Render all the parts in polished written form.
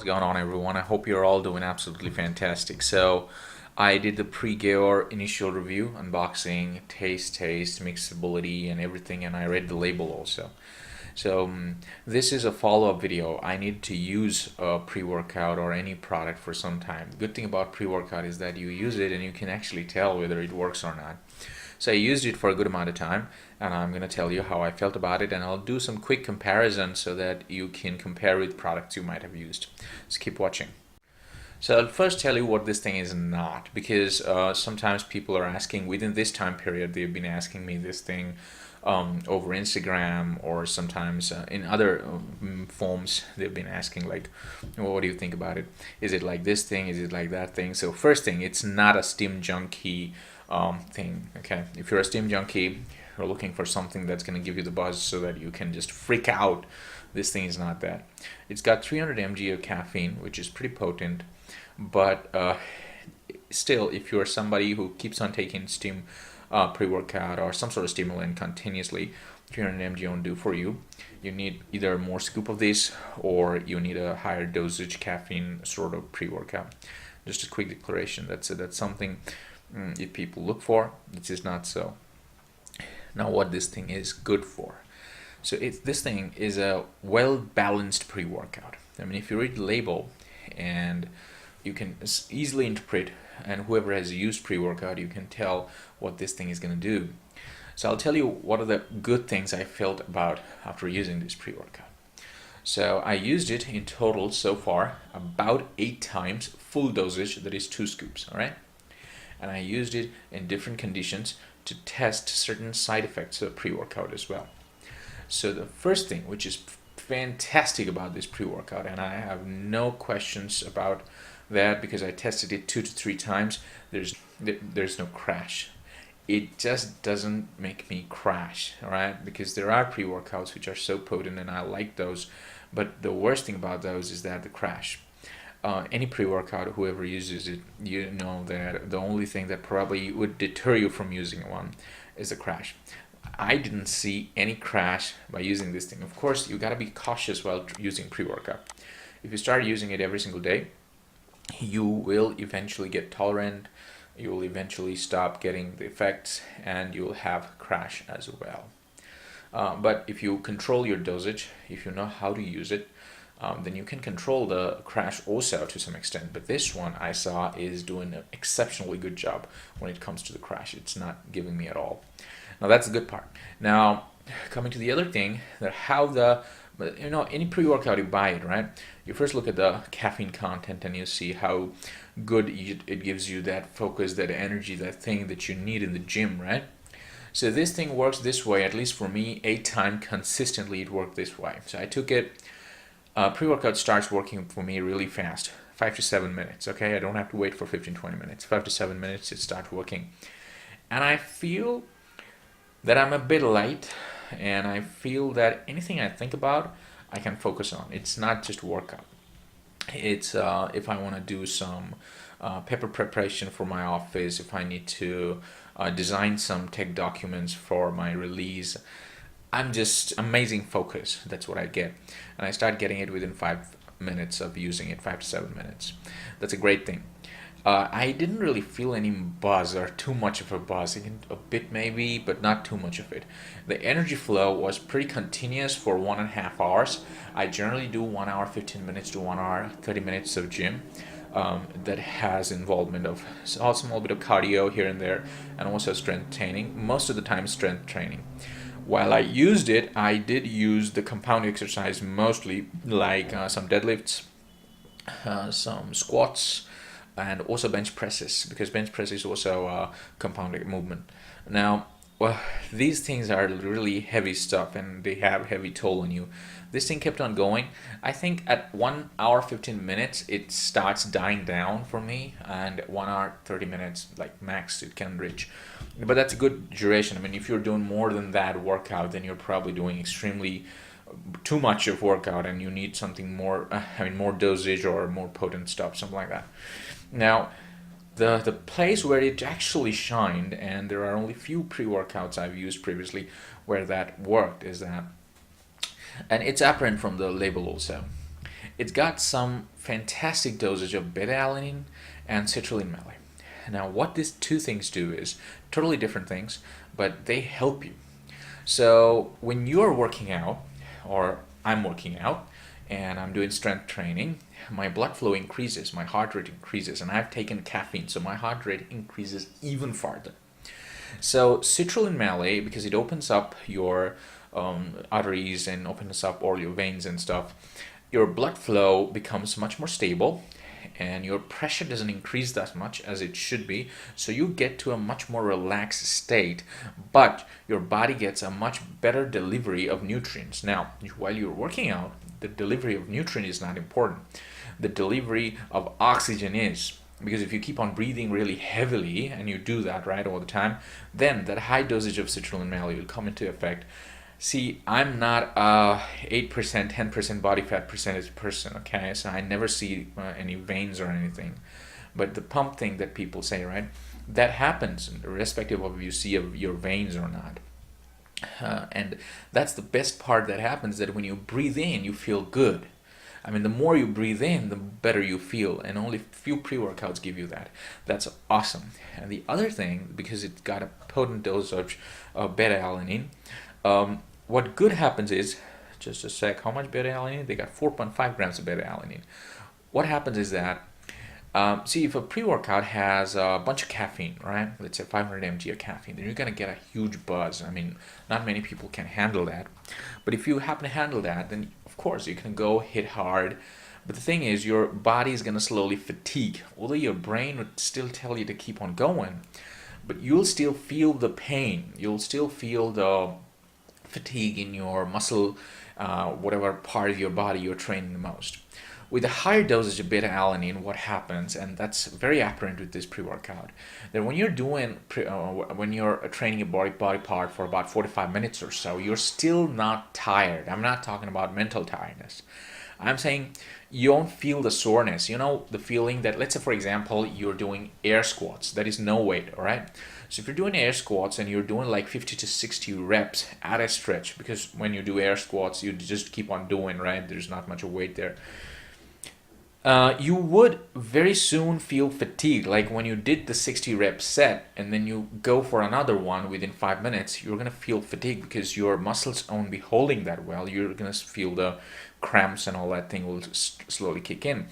going on, everyone? I hope you're all doing absolutely fantastic. So I did the pre-GAYOR initial review, unboxing, taste, mixability, and everything, and I read the label also. This is a follow-up video. I need to use a pre-workout or any product for some time. Good thing about pre-workout is that you use it and you can actually tell whether it works or not. So I used it for a good amount of time, and I'm going to tell you how I felt about it, and I'll do some quick comparisons so that you can compare with products you might have used. So keep watching. So I'll first tell you what this thing is not, because sometimes people are asking, within this time period, they've been asking me this thing over Instagram, or sometimes in other forms they've been asking, like, well, what do you think about it? Is it like this thing? Is it like that thing? So first thing, it's not a Steam Junkie thing. Okay, if you're a Steam Junkie, you're looking for something that's going to give you the buzz so that you can just freak out. This thing is not that. It's got 300 mg of caffeine, which is pretty potent, but still, if you're somebody who keeps on taking Steam pre-workout or some sort of stimulant continuously, 300 mg won't do for you. You need either more scoop of this, or you need a higher dosage caffeine sort of pre-workout. Just a quick declaration, that's something if people look for. This is not so. Now, what this thing is good for. So this thing is a well-balanced pre-workout. I mean, if you read the label, and you can easily interpret, and whoever has used pre-workout, you can tell what this thing is going to do. So I'll tell you what are the good things I felt about after using this pre-workout. So I used it in total so far about 8 times, full dosage, that is 2 scoops, all right? And I used it in different conditions to test certain side effects of pre-workout as well. So the first thing, which is fantastic about this pre-workout, and I have no questions about that because I tested it 2 to 3 times, there's no crash. It just doesn't make me crash, all right? Because there are pre-workouts which are so potent, and I like those, but the worst thing about those is that the crash. Any pre-workout, whoever uses it, you know that the only thing that probably would deter you from using one is the crash. I didn't see any crash by using this thing. Of course, you got to be cautious while using pre-workout. If you start using it every single day, you will eventually get tolerant, you will eventually stop getting the effects, and you'll have crash as well. But if you control your dosage, if you know how to use it, then you can control the crash also to some extent. But this one I saw is doing an exceptionally good job when it comes to the crash. It's not giving me at all. Now that's the good part. Now coming to the other thing, that any pre-workout you buy it, right? You first look at the caffeine content and you see how good it gives you that focus, that energy, that thing that you need in the gym, right? So this thing works this way, at least for me, 8 times consistently it worked this way. So I took it. Pre-workout starts working for me really fast, 5 to 7 minutes, okay? I don't have to wait for 15-20 minutes. 5 to 7 minutes it starts working. And I feel that I'm a bit light, and I feel that anything I think about, I can focus on. It's not just workout. It's if I want to do some paper preparation for my office, if I need to design some tech documents for my release, I'm just amazing focus. That's what I get, and I start getting it within 5 minutes of using it, 5 to 7 minutes. That's a great thing. I didn't really feel any buzz, or too much of a buzz, a bit maybe, but not too much of it. The energy flow was pretty continuous for 1.5 hours. I generally do 1 hour 15 minutes to 1 hour 30 minutes of gym. That has involvement of a small bit of cardio here and there, and also strength training. Most of the time strength training. While I used it, I did use the compound exercise mostly, like some deadlifts, some squats, and also bench presses, because bench press is also a compound movement. Now, well, these things are really heavy stuff, and they have heavy toll on you. This thing kept on going. I think at 1 hour 15 minutes it starts dying down for me, and 1 hour 30 minutes, like max, it can reach. But that's a good duration. I mean, if you're doing more than that workout, then you're probably doing extremely too much of workout, and you need something more, more dosage or more potent stuff, something like that. Now, the place where it actually shined, and there are only few pre-workouts I've used previously where that worked, is that, and it's apparent from the label also, It's got some fantastic dosage of beta-alanine and citrulline malate. Now, what these two things do is totally different things, but they help you. So when you're working out, or I'm working out, and I'm doing strength training, my blood flow increases, my heart rate increases, and I've taken caffeine, so my heart rate increases even farther. So citrulline malate, because it opens up your arteries and opens up all your veins and stuff, your blood flow becomes much more stable, and your pressure doesn't increase that much as it should be, so you get to a much more relaxed state, but your body gets a much better delivery of nutrients. Now, while you're working out, the delivery of nutrient is not important. The delivery of oxygen is, because if you keep on breathing really heavily, and you do that right all the time, then that high dosage of citrulline malate will come into effect. See, I'm not a 8%, 10% body fat percentage person, okay? So I never see any veins or anything. But the pump thing that people say, right? That happens irrespective of if you see your veins or not. And that's the best part that happens, that when you breathe in, you feel good. I mean, the more you breathe in, the better you feel, and only few pre-workouts give you that. That's awesome. And the other thing, because it's got a potent dose of beta-alanine, what good happens is, just a sec, how much beta-alanine? They got 4.5 grams of beta-alanine. What happens is that, see, if a pre-workout has a bunch of caffeine, right? Let's say 500 mg of caffeine, then you're going to get a huge buzz. I mean, not many people can handle that. But if you happen to handle that, then of course you can go hit hard. But the thing is, your body is going to slowly fatigue. Although your brain would still tell you to keep on going, but you'll still feel the pain. You'll still feel the fatigue in your muscle, whatever part of your body you're training the most. With a higher dosage of beta-alanine, what happens, and that's very apparent with this pre-workout, that when you're training a body part for about 45 minutes or so, you're still not tired. I'm not talking about mental tiredness. I'm saying you don't feel the soreness. You know, the feeling that, let's say for example, you're doing air squats. That is no weight, all right? So if you're doing air squats and you're doing like 50 to 60 reps at a stretch, because when you do air squats, you just keep on doing, right? There's not much of weight there. You would very soon feel fatigued. Like when you did the 60 rep set and then you go for another one within 5 minutes, you're going to feel fatigued because your muscles won't be holding that well. You're going to feel the cramps and all that thing will slowly kick in.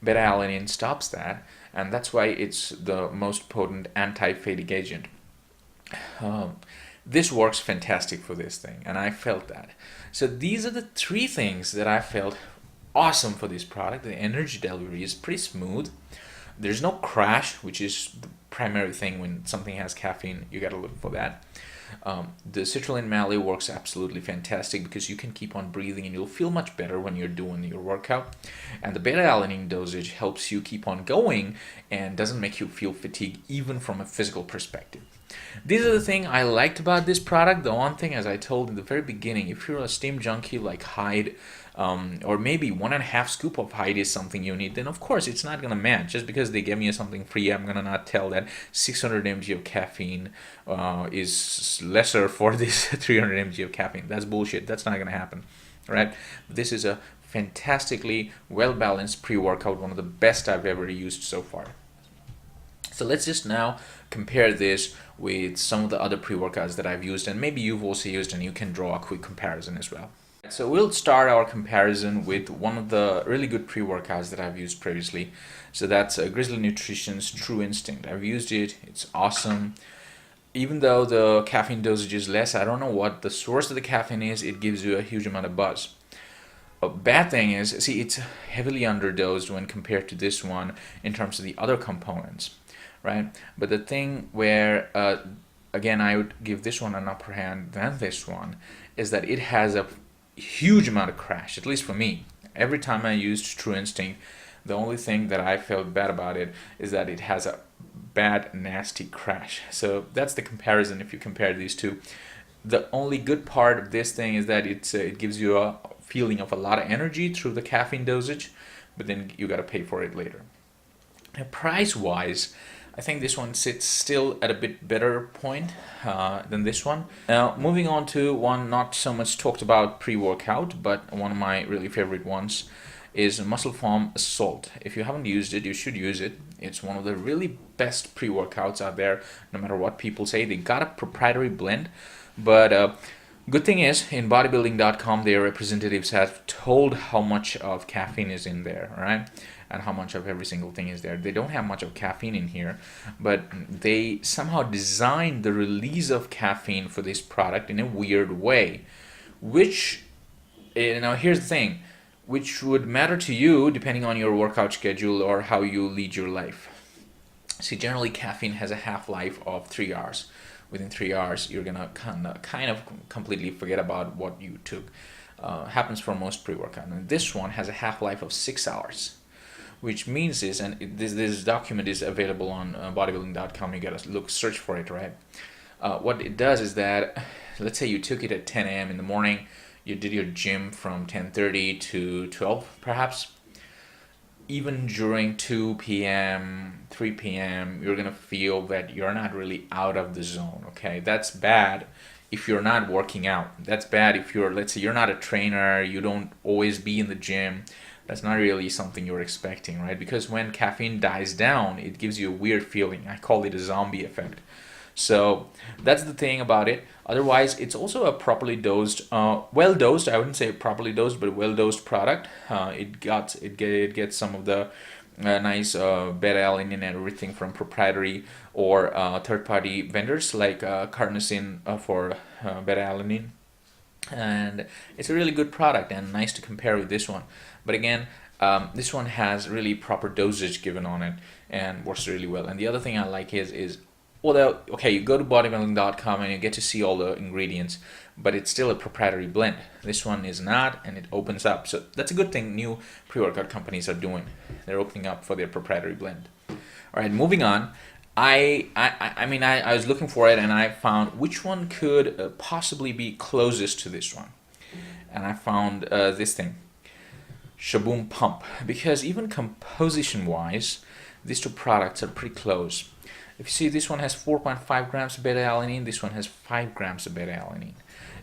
Beta-alanine stops that, and that's why it's the most potent anti-fatigue agent. This works fantastic for this thing, and I felt that. So these are the three things that I felt awesome for this product. The energy delivery is pretty smooth. There's no crash, which is the primary thing when something has caffeine. You got to look for that. The citrulline malate works absolutely fantastic because you can keep on breathing and you'll feel much better when you're doing your workout. And the beta-alanine dosage helps you keep on going and doesn't make you feel fatigued even from a physical perspective. These are the thing I liked about this product. The one thing, as I told in the very beginning, if you're a steam junkie like Hyde, or maybe 1.5 scoop of Hyde is something you need, then of course it's not going to match. Just because they give me something free, I'm going to not tell that 600 mg of caffeine is lesser for this 300 mg of caffeine. That's bullshit. That's not going to happen, right? This is a fantastically well-balanced pre-workout, one of the best I've ever used so far. So let's just now compare this with some of the other pre-workouts that I've used, and maybe you've also used, and you can draw a quick comparison as well. So we'll start our comparison with one of the really good pre-workouts that I've used previously. So that's Grizzly Nutrition's True Instinct. I've used it. It's awesome. Even though the caffeine dosage is less, I don't know what the source of the caffeine is, it gives you a huge amount of buzz. A bad thing is, see, it's heavily underdosed when compared to this one in terms of the other components, right? But the thing where, again, I would give this one an upper hand than this one is that it has a huge amount of crash, at least for me. Every time I used True Instinct, the only thing that I felt bad about it is that it has a bad, nasty crash. So that's the comparison if you compare these two. The only good part of this thing is that it gives you a feeling of a lot of energy through the caffeine dosage, but then you got to pay for it later. Now, price-wise, I think this one sits still at a bit better point than this one. Now, moving on to one not so much talked about pre-workout, but one of my really favorite ones is Muscle Farm Assault. If you haven't used it, you should use it. It's one of the really best pre-workouts out there, no matter what people say. They got a proprietary blend, but good thing is, in bodybuilding.com, their representatives have told how much of caffeine is in there, right? And how much of every single thing is there. They don't have much of caffeine in here, but they somehow designed the release of caffeine for this product in a weird way, which, now here's the thing, which would matter to you depending on your workout schedule or how you lead your life. See, generally caffeine has a half-life of 3 hours. Within 3 hours, you're gonna kind of completely forget about what you took. Happens for most pre-workout. And this one has a half-life of 6 hours, which means is, and this document is available on bodybuilding.com. You gotta search for it, right? What it does is that, let's say you took it at 10 a.m. in the morning. You did your gym from 10:30 to 12, perhaps. Even during 2 p.m., 3 p.m., you're going to feel that you're not really out of the zone, okay? That's bad if you're not working out. That's bad if you're, let's say you're not a trainer, you don't always be in the gym. That's not really something you're expecting, right? Because when caffeine dies down, it gives you a weird feeling. I call it a zombie effect. So that's the thing about it. Otherwise, it's also a properly dosed, well dosed. I wouldn't say properly dosed, but well dosed product. It gets some of the nice beta-alanine and everything from proprietary or third-party vendors like carnosine for beta-alanine, and it's a really good product and nice to compare with this one. But again, this one has really proper dosage given on it and works really well. And the other thing I like is although, okay, you go to bodybuilding.com and you get to see all the ingredients, but it's still a proprietary blend. This one is not, and it opens up. So that's a good thing new pre-workout companies are doing. They're opening up for their proprietary blend. All right, moving on. I was looking for it, and I found which one could possibly be closest to this one. And I found this thing, Shaboom Pump, because even composition-wise, these two products are pretty close. If you see, this one has 4.5 grams of beta-alanine, this one has 5 grams of beta-alanine.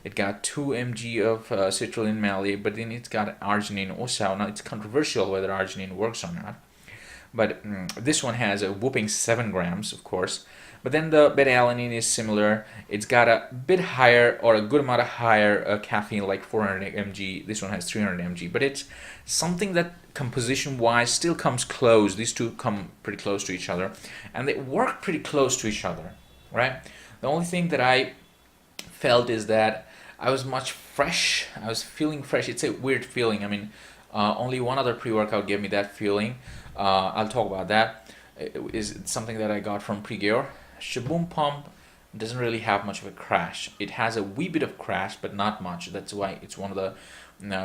It got 2 mg of citrulline malate, but then it's got arginine also. Now, it's controversial whether arginine works or not. But this one has a whooping 7 grams, of course. But then the beta-alanine is similar. It's got a bit higher, or a good amount of higher caffeine, like 400 mg. This one has 300 mg. But it's something that composition-wise still comes close. These two come pretty close to each other. And they work pretty close to each other, right? The only thing that I felt is that I was much fresh. I was feeling fresh. It's a weird feeling. I mean, only one other pre-workout gave me that feeling. I'll talk about that. It's something that I got from GAYOR. Shaboom Pump doesn't really have much of a crash. It has a wee bit of crash, but not much. That's why it's one of the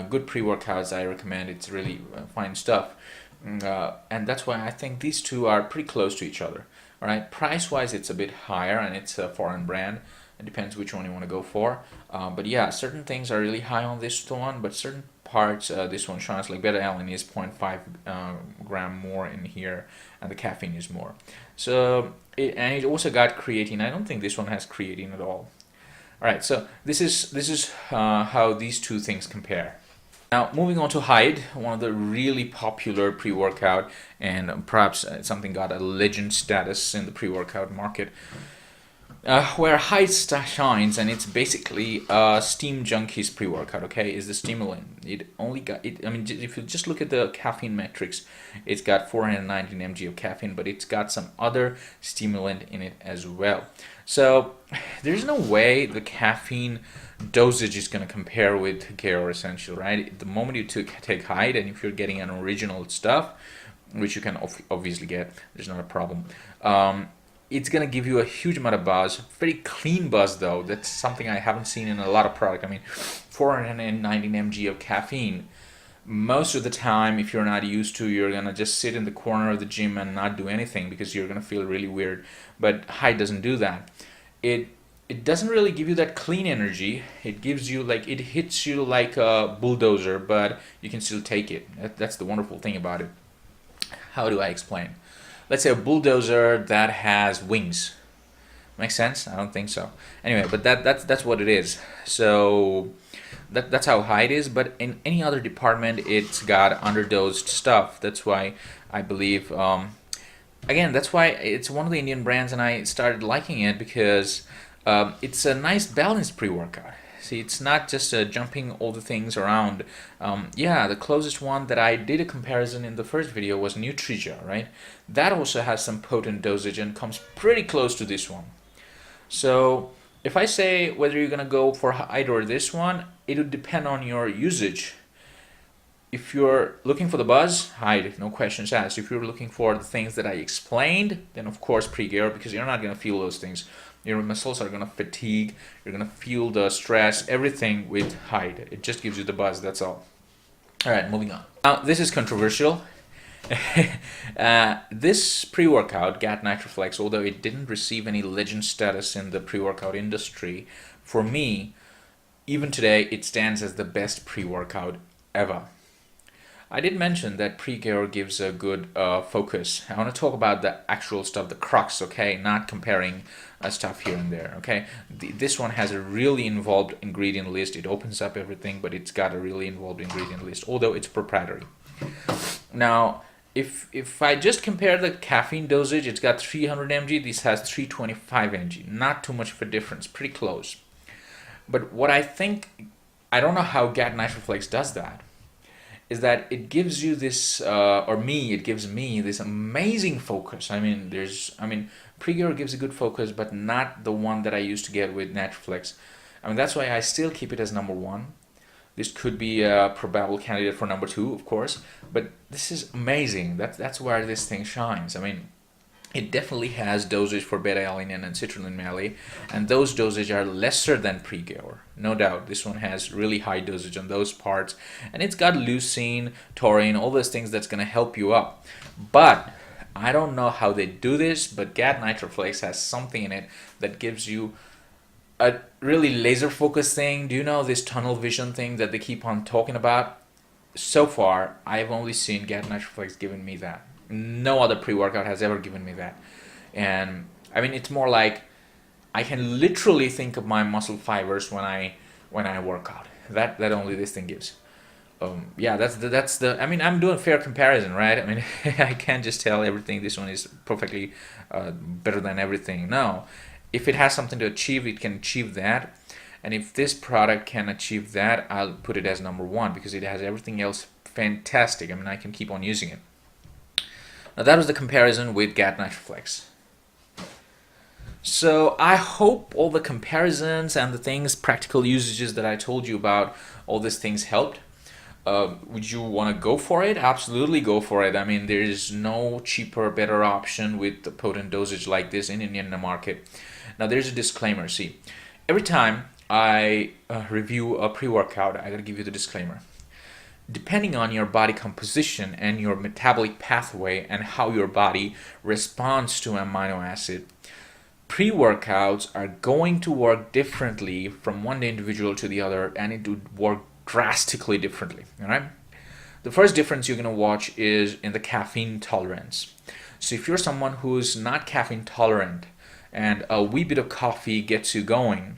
good pre-workouts I recommend. It's really fine stuff. And that's why I think these two are pretty close to each other. All right, price-wise, it's a bit higher, and it's a foreign brand. It depends which one you want to go for. But yeah, certain things are really high on this one, but certain parts, this one shines, like beta-alanine is 0.5 gram more in here, and the caffeine is more. So, and it also got creatine. I don't think this one has creatine at all. All right, so this is how these two things compare. Now, moving on to Hyde, one of the really popular pre-workout, and perhaps something got a legend status in the pre-workout market. Where Hyde shines, and it's basically Steam Junkies pre-workout. Okay, is the stimulant. It only got it. I mean, if you just look at the caffeine metrics, it's got 419 mg of caffeine, but it's got some other stimulant in it as well. So there's no way the caffeine dosage is going to compare with GAYOR Essential, right? The moment you take Hyde, and if you're getting an original stuff, which you can obviously get, there's not a problem. It's going to give you a huge amount of buzz, very clean buzz though. That's something I haven't seen in a lot of product. I mean, 419 mg of caffeine. Most of the time, if you're not used to, you're going to just sit in the corner of the gym and not do anything because you're going to feel really weird. But Hyde doesn't do that. It doesn't really give you that clean energy. It gives you like, it hits you like a bulldozer, but you can still take it. That's the wonderful thing about it. How do I explain? Let's say a bulldozer that has wings. Make sense? I don't think so. Anyway, but that's what it is. So that's how high it is. But in any other department, it's got underdosed stuff. That's why I believe. Again, that's why it's one of the Indian brands, and I started liking it because it's a nice balanced pre-workout. See, it's not just jumping all the things around. Yeah, the closest one that I did a comparison in the first video was Nutrija, right? That also has some potent dosage and comes pretty close to this one. So if I say whether you're gonna go for height or this one, it would depend on your usage. If you're looking for the buzz, height, no questions asked. If you're looking for the things that I explained, then of course pre-GAYOR, because you're not gonna feel those things. Your muscles are gonna fatigue, you're gonna feel the stress, everything with height. It just gives you the buzz, that's all. Alright, moving on. Now, this is controversial. This pre-workout, GAT Nitroflex, although it didn't receive any legend status in the pre-workout industry, for me, even today, it stands as the best pre-workout ever. I did mention that pre-GAYOR gives a good focus. I want to talk about the actual stuff, the crux, okay? Not comparing stuff here and there, okay? This one has a really involved ingredient list. It opens up everything, but it's got a really involved ingredient list, although it's proprietary. Now, if I just compare the caffeine dosage, it's got 300 mg. This has 325 mg. Not too much of a difference, pretty close. But what I think, I don't know how GAT Nitroflex does that, is that it gives you this, it gives me this amazing focus. I mean, pre-GAYOR gives a good focus, but not the one that I used to get with Nitroflex. I mean, that's why I still keep it as number one. This could be a probable candidate for number two, of course, but this is amazing. That's where this thing shines. I mean, it definitely has dosage for beta-alanine and citrulline malate, and those dosage are lesser than pre-GAYOR, no doubt. This one has really high dosage on those parts, and it's got leucine, taurine, all those things that's going to help you up. But I don't know how they do this, but GAT Nitroflex has something in it that gives you a really laser focused thing. Do you know this tunnel vision thing that they keep on talking about? So far, I've only seen GAT Nitroflex giving me that. No other pre-workout has ever given me that. And I mean, it's more like I can literally think of my muscle fibers when I work out. That only this thing gives. Yeah, that's the. I mean, I'm doing a fair comparison, right? I mean, I can't just tell everything. This one is perfectly better than everything. No, if it has something to achieve, it can achieve that. And if this product can achieve that, I'll put it as number one because it has everything else fantastic. I mean, I can keep on using it. Now that was the comparison with GAT Nitroflex. So I hope all the comparisons and the things, practical usages that I told you about, all these things helped. Would you want to go for it? Absolutely go for it. I mean, there is no cheaper, better option with the potent dosage like this in Indian market. Now there's a disclaimer. See, every time I review a pre-workout, I gotta give you the disclaimer. Depending on your body composition and your metabolic pathway and how your body responds to amino acid, pre-workouts are going to work differently from one individual to the other, and it would work drastically differently. All right. The first difference you're going to watch is in the caffeine tolerance. So if you're someone who's not caffeine tolerant and a wee bit of coffee gets you going,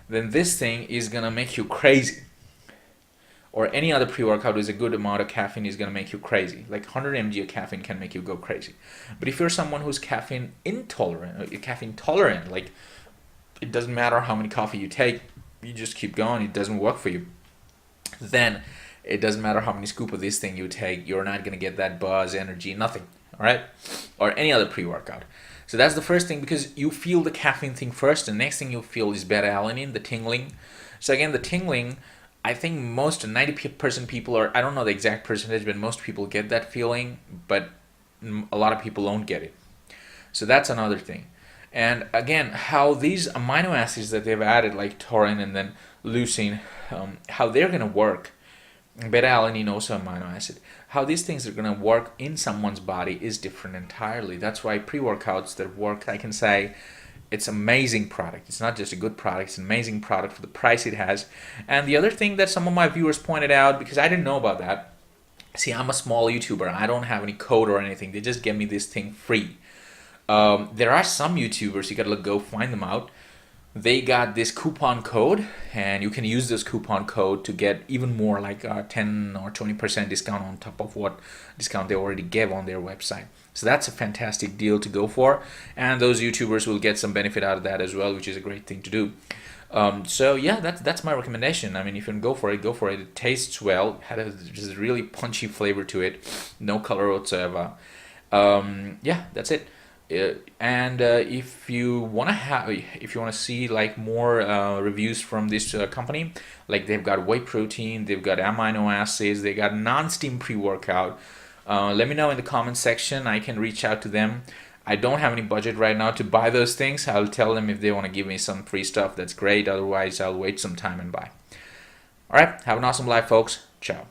then this thing is going to make you crazy. Or any other pre-workout with a good amount of caffeine is going to make you crazy. Like 100 mg of caffeine can make you go crazy. But if you're someone who's caffeine intolerant, or caffeine tolerant, like it doesn't matter how many coffee you take, you just keep going, it doesn't work for you, then it doesn't matter how many scoop of this thing you take, you're not going to get that buzz, energy, nothing. All right? Or any other pre-workout. So that's the first thing, because you feel the caffeine thing first. The next thing you'll feel is beta-alanine, the tingling. So again, the tingling, I think most 90% people, or I don't know the exact percentage, but most people get that feeling, but a lot of people don't get it. So that's another thing. And again, how these amino acids that they've added, like taurine and then leucine, how they're going to work, beta-alanine also amino acid, how these things are going to work in someone's body is different entirely. That's why pre-workouts that work, I can say, it's an amazing product. It's not just a good product, it's an amazing product for the price it has. And the other thing that some of my viewers pointed out, because I didn't know about that, see, I'm a small YouTuber. I don't have any code or anything. They just give me this thing free. There are some YouTubers, you gotta go find them out. They got this coupon code, and you can use this coupon code to get even more, like 10 or 20% discount on top of what discount they already gave on their website. So that's a fantastic deal to go for, and those YouTubers will get some benefit out of that as well, which is a great thing to do. So yeah, that's my recommendation. I mean, if you can go for it, go for it. It tastes well. Had a just really punchy flavor to it, no color whatsoever. Yeah, that's it. And if you if you wanna see like more reviews from this company, like they've got whey protein, they've got amino acids, they got non-steam pre-workout. Let me know in the comment section. I can reach out to them. I don't have any budget right now to buy those things. I'll tell them if they want to give me some free stuff. That's great. Otherwise, I'll wait some time and buy. All right. Have an awesome life, folks. Ciao.